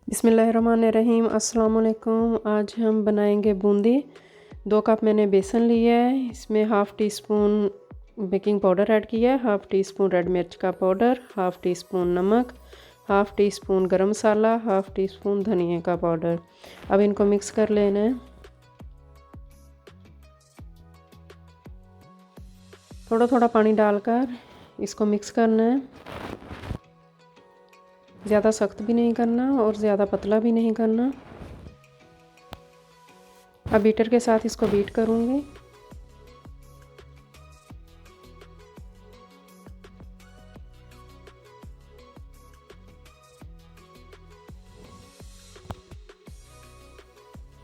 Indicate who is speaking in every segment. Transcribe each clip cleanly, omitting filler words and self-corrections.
Speaker 1: बिस्मिल्लाहिर्रहमानिर्रहीम। अस्सलाम वालेकुम। आज हम बनाएंगे बूंदी। 2 कप मैंने बेसन लिया है। इसमें half tea spoon baking powder add किया है, हाफ़ टी स्पून रेड मिर्च का पाउडर, हाफ़ टी स्पून नमक, हाफ़ टी स्पून गरम मसाला, हाफ़ टी स्पून धनिया का पाउडर। अब इनको मिक्स कर लेना है। थोड़ा थोड़ा पानी डालकर इसको मिक्स करना है। ज़्यादा सख्त भी नहीं करना और ज़्यादा पतला भी नहीं करना। अब बीटर के साथ इसको बीट करूँगी।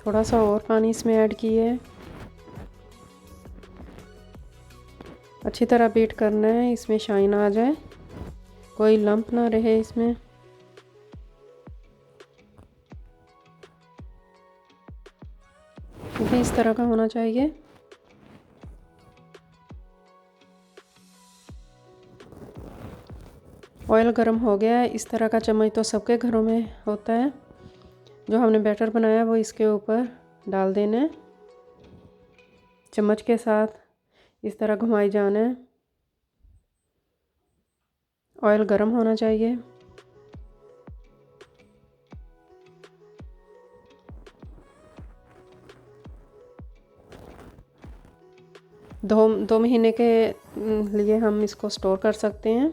Speaker 1: थोड़ा सा और पानी इसमें ऐड किया है। अच्छी तरह बीट करना है, इसमें शाइन आ जाए, कोई लंप ना रहे इसमें। ये इस तरह का होना चाहिए। ऑयल गर्म हो गया है। इस तरह का चम्मच तो सबके घरों में होता है। जो हमने बैटर बनाया वो इसके ऊपर डाल देना है। चम्मच के साथ इस तरह घुमाई जाना है। ऑयल गर्म होना चाहिए। दो महीने के लिए हम इसको स्टोर कर सकते हैं।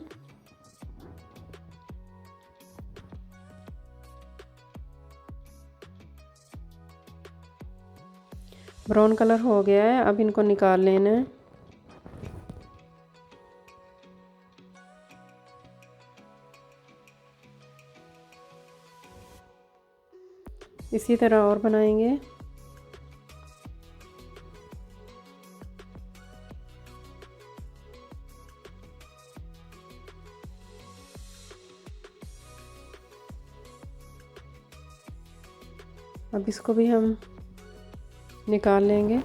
Speaker 1: ब्राउन कलर हो गया है। अब इनको निकाल लेना है। इसी तरह और बनाएंगे। अब इसको भी हम निकाल लेंगे।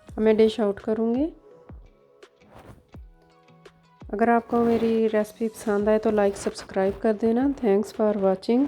Speaker 1: अब मैं डिश आउट करूँगी। अगर आपको मेरी रेसिपी पसंद आए तो लाइक सब्सक्राइब कर देना। Thanks for watching.